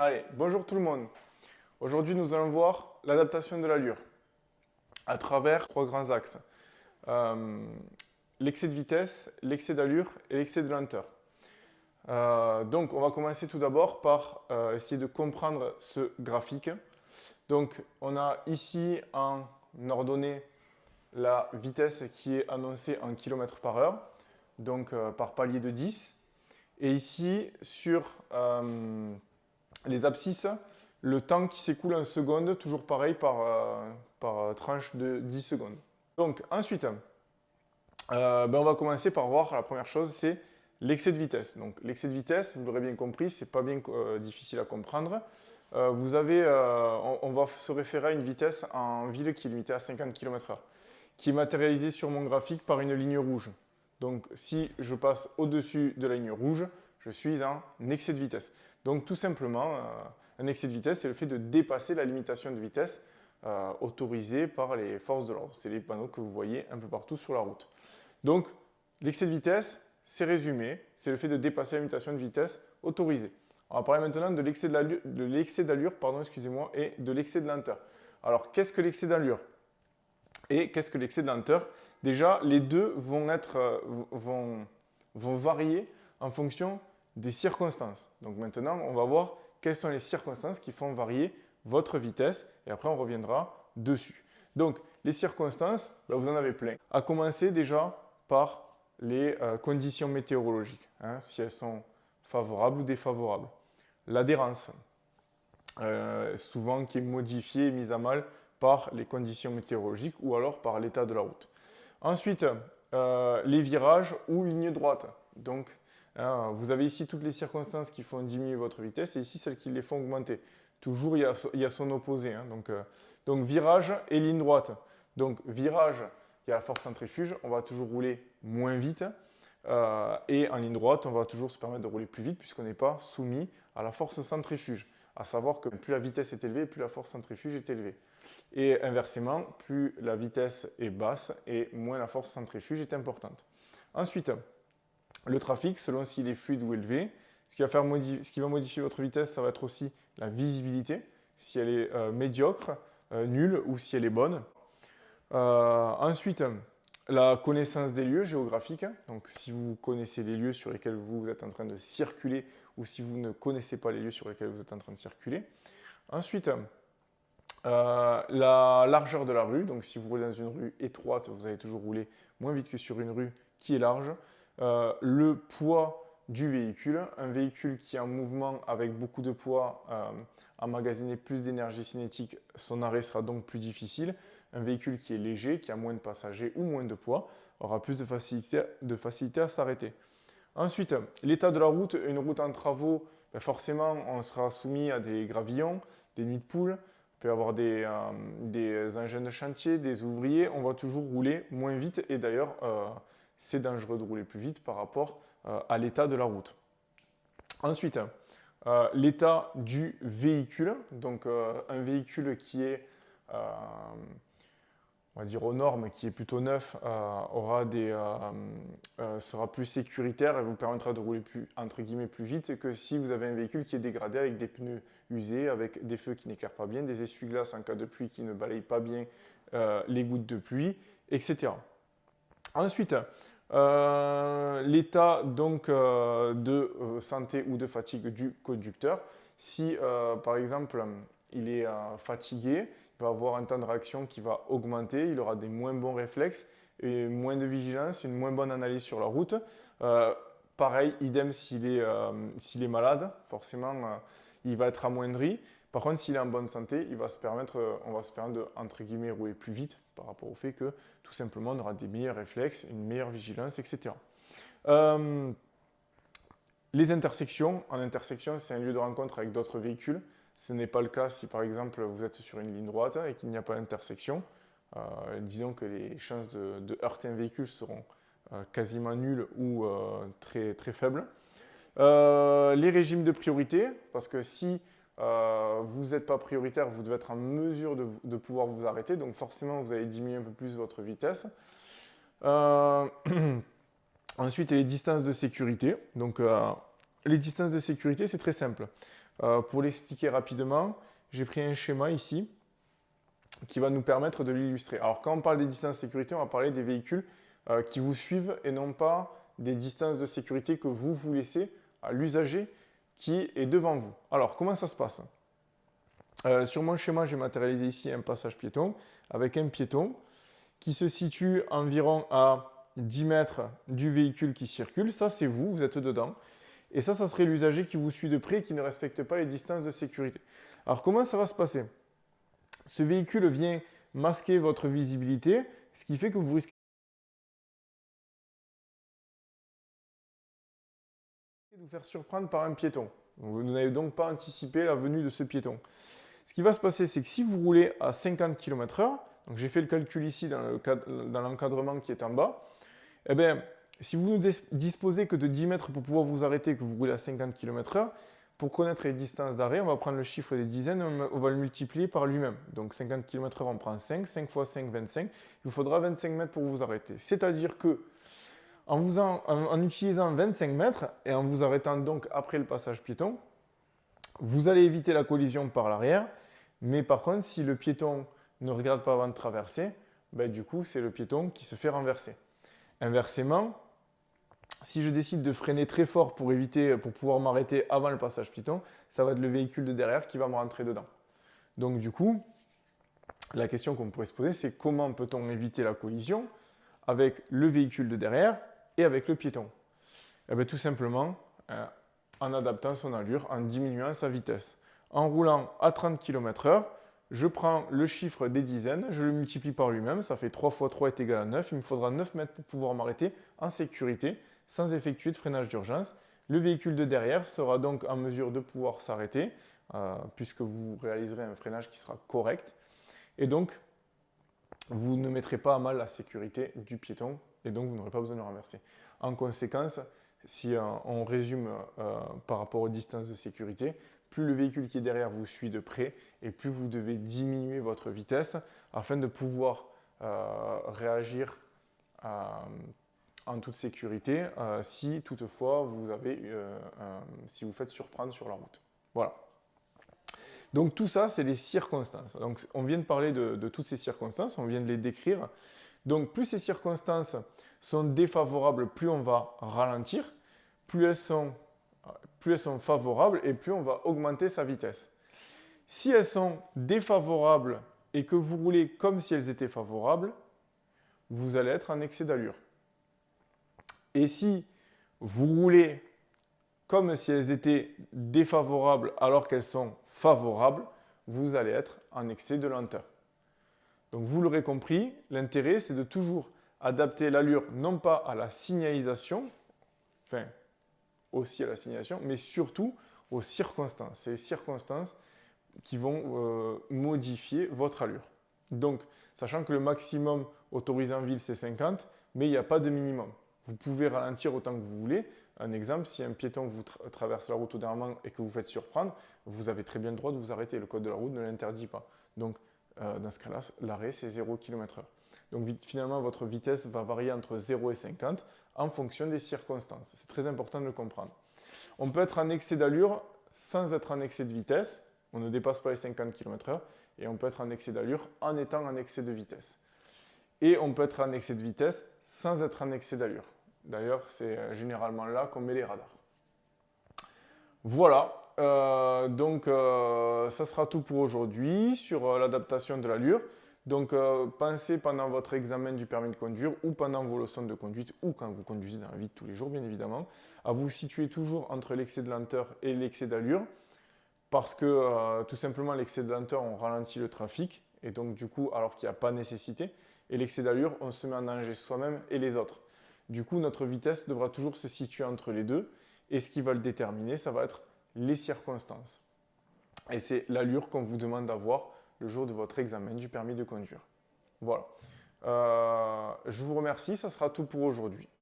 Allez, bonjour tout le monde. Aujourd'hui, nous allons voir l'adaptation de l'allure à travers trois grands axes. Euh, L'excès de vitesse, l'excès d'allure et l'excès de lenteur. Donc, on va commencer tout d'abord par essayer de comprendre ce graphique. Donc, on a ici en ordonnée la vitesse qui est annoncée en km par heure, donc par palier de 10. Et ici, sur les abscisses, le temps qui s'écoule en secondes, toujours pareil par tranche de 10 secondes. Donc ensuite, on va commencer par voir la première chose, c'est l'excès de vitesse. Donc l'excès de vitesse, vous l'aurez bien compris, c'est pas bien difficile à comprendre. On va se référer à une vitesse en ville qui est limitée à 50 km/h, qui est matérialisée sur mon graphique par une ligne rouge. Donc si je passe au-dessus de la ligne rouge, je suis en excès de vitesse. Donc tout simplement, un excès de vitesse, c'est le fait de dépasser la limitation de vitesse autorisée par les forces de l'ordre. C'est les panneaux que vous voyez un peu partout sur la route. Donc l'excès de vitesse, c'est résumé, c'est le fait de dépasser la limitation de vitesse autorisée. On va parler maintenant de l'excès d'allure, et de l'excès de lenteur. Alors qu'est-ce que l'excès d'allure et qu'est-ce que l'excès de lenteur? Déjà, les deux vont varier en fonction des circonstances. Donc maintenant, on va voir quelles sont les circonstances qui font varier votre vitesse et après on reviendra dessus. Donc les circonstances, vous en avez plein. À commencer déjà par les conditions météorologiques, si elles sont favorables ou défavorables. L'adhérence, souvent qui est modifiée et mise à mal par les conditions météorologiques ou alors par l'état de la route. Ensuite, les virages ou lignes droites. Donc, vous avez ici toutes les circonstances qui font diminuer votre vitesse et ici celles qui les font augmenter. Toujours, il y a son opposé. Donc, virage et ligne droite. Donc, virage, il y a la force centrifuge, on va toujours rouler moins vite. Et en ligne droite, on va toujours se permettre de rouler plus vite puisqu'on n'est pas soumis à la force centrifuge. À savoir que plus la vitesse est élevée, plus la force centrifuge est élevée. Et inversement, plus la vitesse est basse et moins la force centrifuge est importante. Ensuite, le trafic, selon s'il est fluide ou élevé, ce qui va modifier votre vitesse, ça va être aussi la visibilité, si elle est médiocre, nulle ou si elle est bonne. Ensuite, la connaissance des lieux géographiques. Donc, si vous connaissez les lieux sur lesquels vous êtes en train de circuler ou si vous ne connaissez pas les lieux sur lesquels vous êtes en train de circuler. Ensuite, la largeur de la rue. Donc, si vous roulez dans une rue étroite, vous allez toujours rouler moins vite que sur une rue qui est large. Le poids du véhicule. Un véhicule qui est en mouvement avec beaucoup de poids, emmagasiner plus d'énergie cinétique, son arrêt sera donc plus difficile. Un véhicule qui est léger, qui a moins de passagers ou moins de poids, aura plus de facilité à s'arrêter. Ensuite, l'état de la route. Une route en travaux, forcément, on sera soumis à des gravillons, des nids de poules. Il peut y avoir des engins de chantier, des ouvriers. On va toujours rouler moins vite et d'ailleurs, c'est dangereux de rouler plus vite par rapport à l'état de la route. Ensuite, l'état du véhicule. Donc, un véhicule qui est on va dire aux normes, qui est plutôt neuf, sera plus sécuritaire et vous permettra de rouler plus, entre guillemets, plus vite que si vous avez un véhicule qui est dégradé avec des pneus usés, avec des feux qui n'éclairent pas bien, des essuie-glaces en cas de pluie qui ne balayent pas bien les gouttes de pluie, etc. Ensuite, l'état donc de santé ou de fatigue du conducteur. Si par exemple il est fatigué, il va avoir un temps de réaction qui va augmenter, il aura des moins bons réflexes, et moins de vigilance, une moins bonne analyse sur la route. Pareil, idem s'il est malade, forcément il va être amoindri. Par contre, s'il est en bonne santé, on va se permettre de, entre guillemets, rouler plus vite par rapport au fait que tout simplement on aura des meilleurs réflexes, une meilleure vigilance, etc. Les intersections. En intersection, c'est un lieu de rencontre avec d'autres véhicules. Ce n'est pas le cas si par exemple vous êtes sur une ligne droite et qu'il n'y a pas d'intersection. Disons que les chances de heurter un véhicule seront quasiment nulles ou très, très faibles. Les régimes de priorité, parce que si vous n'êtes pas prioritaire, vous devez être en mesure de pouvoir vous arrêter, donc forcément vous allez diminuer un peu plus votre vitesse. Ensuite, les distances de sécurité. Donc, les distances de sécurité, c'est très simple. Pour l'expliquer rapidement, j'ai pris un schéma ici qui va nous permettre de l'illustrer. Alors, quand on parle des distances de sécurité, on va parler des véhicules qui vous suivent et non pas des distances de sécurité que vous laissez à l'usager qui est devant vous. Alors, comment ça se passe? Sur mon schéma, j'ai matérialisé ici un passage piéton avec un piéton qui se situe environ à 10 mètres du véhicule qui circule. Ça, c'est vous, vous êtes dedans. Et ça serait l'usager qui vous suit de près et qui ne respecte pas les distances de sécurité. Alors, comment ça va se passer? Ce véhicule vient masquer votre visibilité, ce qui fait que vous risquez de vous faire surprendre par un piéton. Vous n'avez donc pas anticipé la venue de ce piéton. Ce qui va se passer, c'est que si vous roulez à 50 km/h, donc j'ai fait le calcul ici dans l'encadrement qui est en bas, eh bien, si vous ne disposez que de 10 mètres pour pouvoir vous arrêter, que vous roulez à 50 km/h, pour connaître les distances d'arrêt, on va prendre le chiffre des dizaines et on va le multiplier par lui-même. Donc 50 km/h, on prend 5, 5 fois 5, 25. Il vous faudra 25 mètres pour vous arrêter. C'est-à-dire que en utilisant 25 mètres et en vous arrêtant donc après le passage piéton, vous allez éviter la collision par l'arrière. Mais par contre, si le piéton ne regarde pas avant de traverser, ben, du coup, c'est le piéton qui se fait renverser. Inversement, si je décide de freiner très fort pour pouvoir m'arrêter avant le passage piéton, ça va être le véhicule de derrière qui va me rentrer dedans. Donc du coup, la question qu'on pourrait se poser, c'est comment peut-on éviter la collision avec le véhicule de derrière et avec le piéton? Eh bien, tout simplement en adaptant son allure, en diminuant sa vitesse. En roulant à 30 km/h, je prends le chiffre des dizaines, je le multiplie par lui-même, ça fait 3 fois 3 est égal à 9, il me faudra 9 mètres pour pouvoir m'arrêter en sécurité, sans effectuer de freinage d'urgence. Le véhicule de derrière sera donc en mesure de pouvoir s'arrêter, puisque vous réaliserez un freinage qui sera correct. Et donc, vous ne mettrez pas à mal la sécurité du piéton, et donc vous n'aurez pas besoin de renverser. En conséquence, si on résume par rapport aux distances de sécurité, plus le véhicule qui est derrière vous suit de près et plus vous devez diminuer votre vitesse afin de pouvoir réagir en toute sécurité si toutefois si vous faites surprendre sur la route. Voilà. Donc tout ça, c'est les circonstances. Donc on vient de parler de toutes ces circonstances, on vient de les décrire. Donc plus ces circonstances sont défavorables, plus on va ralentir, plus elles sont favorables et plus on va augmenter sa vitesse. Si elles sont défavorables et que vous roulez comme si elles étaient favorables, vous allez être en excès d'allure. Et si vous roulez comme si elles étaient défavorables alors qu'elles sont favorables, vous allez être en excès de lenteur. Donc vous l'aurez compris, l'intérêt c'est de toujours adapter l'allure non pas à la signalisation, enfin aussi à la signalisation, mais surtout aux circonstances. C'est les circonstances qui vont modifier votre allure. Donc, sachant que le maximum autorisé en ville c'est 50, mais il n'y a pas de minimum. Vous pouvez ralentir autant que vous voulez. Un exemple, si un piéton vous traverse la route au dernier moment et que vous faites surprendre, vous avez très bien le droit de vous arrêter. Le code de la route ne l'interdit pas. Donc, dans ce cas-là, l'arrêt, c'est 0 km/h. Donc, finalement, votre vitesse va varier entre 0 et 50 en fonction des circonstances. C'est très important de le comprendre. On peut être en excès d'allure sans être en excès de vitesse. On ne dépasse pas les 50 km/h. Et on peut être en excès d'allure en étant en excès de vitesse. Et on peut être en excès de vitesse sans être en excès d'allure. D'ailleurs, c'est généralement là qu'on met les radars. Voilà, donc ça sera tout pour aujourd'hui sur l'adaptation de l'allure. Donc pensez pendant votre examen du permis de conduire ou pendant vos leçons de conduite ou quand vous conduisez dans la vie de tous les jours, bien évidemment, à vous situer toujours entre l'excès de lenteur et l'excès d'allure parce que tout simplement l'excès de lenteur, on ralentit le trafic et donc du coup, alors qu'il n'y a pas nécessité, et l'excès d'allure, on se met en danger soi-même et les autres. Du coup, notre vitesse devra toujours se situer entre les deux. Et ce qui va le déterminer, ça va être les circonstances. Et c'est l'allure qu'on vous demande d'avoir le jour de votre examen du permis de conduire. Voilà. Je vous remercie, ça sera tout pour aujourd'hui.